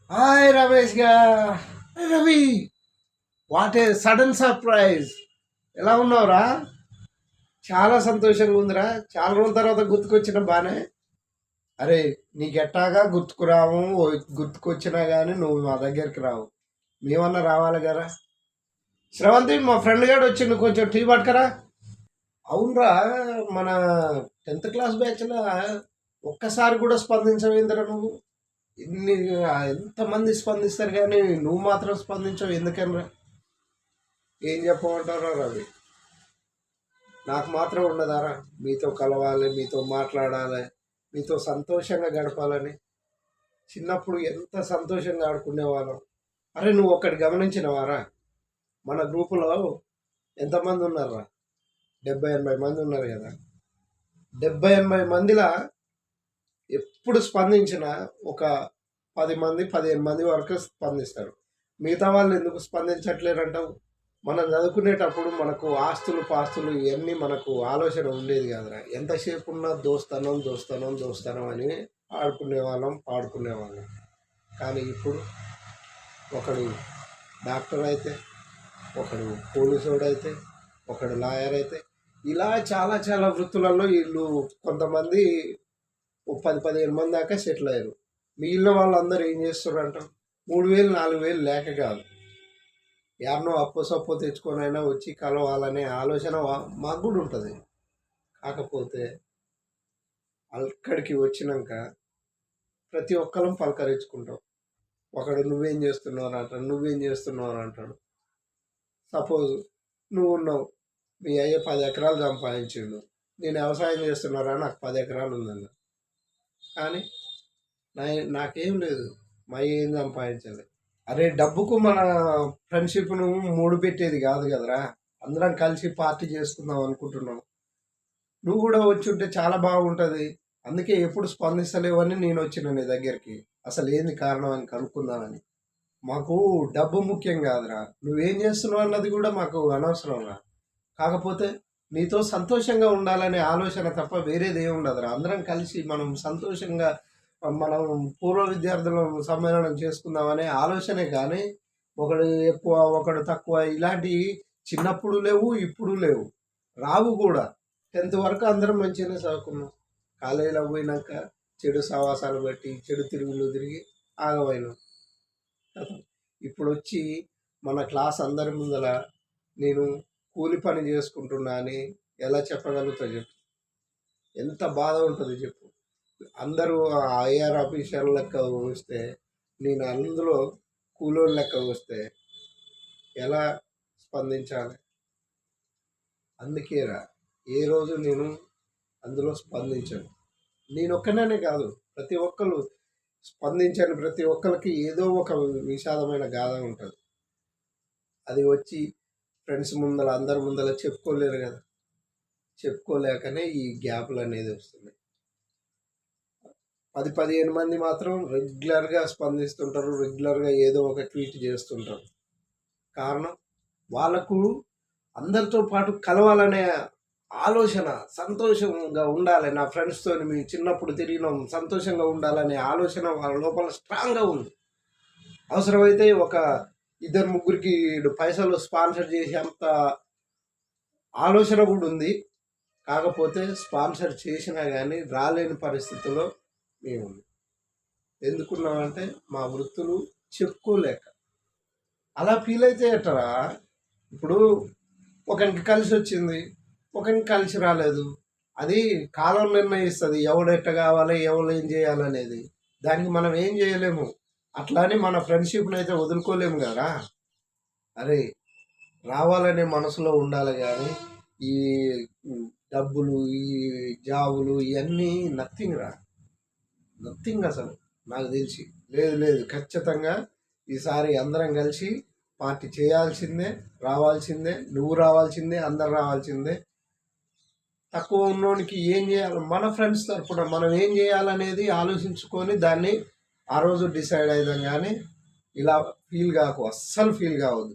Hi Ramesh గా. Ravi, what a sudden surprise. ఎలా ఉన్నావురా? చాలా సంతోషంగా ఉందిరా. చాలా రోజుల తర్వాత గుర్తుకొచ్చిన బానే. అరే, నీకెట్టాగా గుర్తుకురావు. గుర్తుకొచ్చినా కానీ నువ్వు మా దగ్గరికి రావు. మేమన్నా రావాలి కదా. శ్రవంతి, మా ఫ్రెండ్ గారు వచ్చిండు, కొంచెం టీ పట్టుకరా. అవునరా, మన 10th క్లాస్ బ్యాచ్లో ఒక్కసారి కూడా స్పందించవేందిరా నువ్వు? ఇన్ని ఎంతమంది స్పందిస్తారు కానీ నువ్వు మాత్రం స్పందించవు ఎందుకనరా? ఏం చెప్పమంటారా రవి? నాకు మాత్రం ఉండదారా మీతో కలవాలి, మీతో మాట్లాడాలి, మీతో సంతోషంగా గడపాలని? చిన్నప్పుడు ఎంత సంతోషంగా ఆడుకునేవాళ్ళం. అరే, నువ్వు ఒక్కటి గమనించినవారా? మన గ్రూపులో ఎంతమంది ఉన్నారా? 70-80 మంది ఉన్నారు కదా. 70-80 మందిలా ఎప్పుడు స్పందించినా ఒక 10 మంది 15 మంది వరకు స్పందిస్తారు. మిగతా వాళ్ళు ఎందుకు స్పందించట్లేరంటావు? మనం చదువుకునేటప్పుడు మనకు ఆస్తులు పాస్తులు ఇవన్నీ మనకు ఆలోచన ఉండేది కాదురా. ఎంతసేపు ఉన్నా దోస్తానం అని ఆడుకునే వాళ్ళం, పాడుకునే వాళ్ళం. కానీ ఇప్పుడు ఒకడు డాక్టర్ అయితే, ఒకడు పోలీసోడు అయితే, ఒకడు లాయర్ అయితే, ఇలా చాలా చాలా వృత్తులలో వీళ్ళు కొంతమంది 10-15 మంది దాకా సెటిల్ అయ్యారు. మిగిలిన వాళ్ళందరూ ఏం చేస్తారు అంటారు? 3,000-4,000 లేక కాదు, ఎవరినో అప్పో తెచ్చుకొని అయినా వచ్చి కలవాలనే ఆలోచన మాకు కూడా ఉంటుంది. కాకపోతే అక్కడికి వచ్చినాక ప్రతి ఒక్కరం పలకరించుకుంటాం. ఒకడు నువ్వేం చేస్తున్నావు అంటాడు, అంటాడు. సపోజ్ నువ్వు ఉన్నావు, మీ అయ్య 10 ఎకరాలు సంపాదించిండు, నేను వ్యవసాయం చేస్తున్నారా, నాకు 10 ఎకరాలు ఉందన్న. కానీ నాకేం లేదు, మా ఏం సంపాదించలేదు. అరే, డబ్బుకు మన ఫ్రెండ్షిప్ను మూడు పెట్టేది కాదు కదరా. అందరం కలిసి పార్టీ చేసుకుందాం అనుకుంటున్నాం. నువ్వు కూడా వచ్చి ఉంటే చాలా బాగుంటుంది. అందుకే ఎప్పుడు స్పందిస్తలేవని నేను వచ్చిన నీ దగ్గరికి. అసలు ఏంది కారణం అని కనుక్కుందామని. మాకు డబ్బు ముఖ్యం కాదురా, నువ్వేం చేస్తున్నావు అన్నది కూడా మాకు అనవసరం రా. కాకపోతే నీతో సంతోషంగా ఉండాలనే ఆలోచన తప్ప వేరేది ఏమి ఉండదురా. అందరం కలిసి మనం సంతోషంగా మనం పూర్వ విద్యార్థుల సమ్మేళనం చేసుకుందామనే ఆలోచనే కానీ ఒకడు ఎక్కువ ఒకడు తక్కువ ఇలాంటివి చిన్నప్పుడు లేవు, ఇప్పుడు లేవు, రావు కూడా. 10th వరకు అందరం మంచిగానే చదువుకున్నాం. కాలేజీలో పోయినాక చెడు సవాసాలు బట్టి చెడు తిరుగులు తిరిగి ఆగమైనాం. ఇప్పుడు వచ్చి మన క్లాస్ అందరి ముందల నేను కూలి పని చేసుకుంటున్నా అని ఎలా చెప్పగలుగుతా చెప్పు? ఎంత బాధ ఉంటుంది చెప్పు? అందరూ ఐఆర్ ఆఫీసర్ లెక్క వస్తే నేను అందులో కూలోళ్ళ లెక్క వస్తే ఎలా స్పందించాలి? అందుకేరా ఏ రోజు నేను అందులో స్పందించాను. నేను ఒక్కనే కాదు, ప్రతి ఒక్కరు స్పందించని ప్రతి ఒక్కరికి ఏదో ఒక విషాదమైన గాథ ఉంటుంది. అది వచ్చి ఫ్రెండ్స్ ముందర అందరి ముందర చెప్పుకోలేరు కదా. చెప్పుకోలేకనే ఈ గ్యాప్లు అనేది వస్తున్నాయి. 10-15 మంది మాత్రం రెగ్యులర్గా స్పందిస్తుంటారు, రెగ్యులర్గా ఏదో ఒక ట్వీట్ చేస్తుంటారు. కారణం వాళ్ళకు అందరితో పాటు కలవాలనే ఆలోచన, సంతోషంగా ఉండాలి, నా ఫ్రెండ్స్తో మేము చిన్నప్పుడు తిరిగినాం, సంతోషంగా ఉండాలనే ఆలోచన వాళ్ళ లోపల స్ట్రాంగ్గా ఉంది. అవసరమైతే ఒక 2-3కి పైసలు స్పాన్సర్ చేసే అంత ఆలోచన కూడా ఉంది. కాకపోతే స్పాన్సర్ చేసినా కానీ రాలేని పరిస్థితుల్లో మేము ఎందుకున్నామంటే మా వృత్తులు చెప్పుకోలేక. అలా ఫీల్ అయితే ఎట్టరా? ఇప్పుడు ఒకరికి కలిసి వచ్చింది, ఒకరికి కలిసి రాలేదు. అది కాలం నిర్ణయిస్తుంది ఎవడెట్ట కావాలి, ఎవరు ఏం చేయాలనేది. దానికి మనం ఏం చేయలేము. అట్లానే మన ఫ్రెండ్షిప్ని అయితే వదులుకోలేము కదా. అరే, రావాలనే మనసులో ఉండాలి కానీ ఈ డబ్బులు, ఈ జాబులు ఇవన్నీ నథింగ్ రా, నథింగ్ అసలు. నాకు తెలిసి లేదు ఖచ్చితంగా ఈసారి అందరం కలిసి పార్టీ చేయాల్సిందే, రావాల్సిందే, నువ్వు రావాల్సిందే, అందరు రావాల్సిందే. తక్కువ ఉన్నోనికి ఏం చేయాలి, మన ఫ్రెండ్స్ తరఫున మనం ఏం చేయాలనేది ఆలోచించుకొని దాన్ని ఆ రోజు డిసైడ్ అవుదాం. కానీ ఇలా ఫీల్ కాకు, అస్సలు ఫీల్ కావద్దు.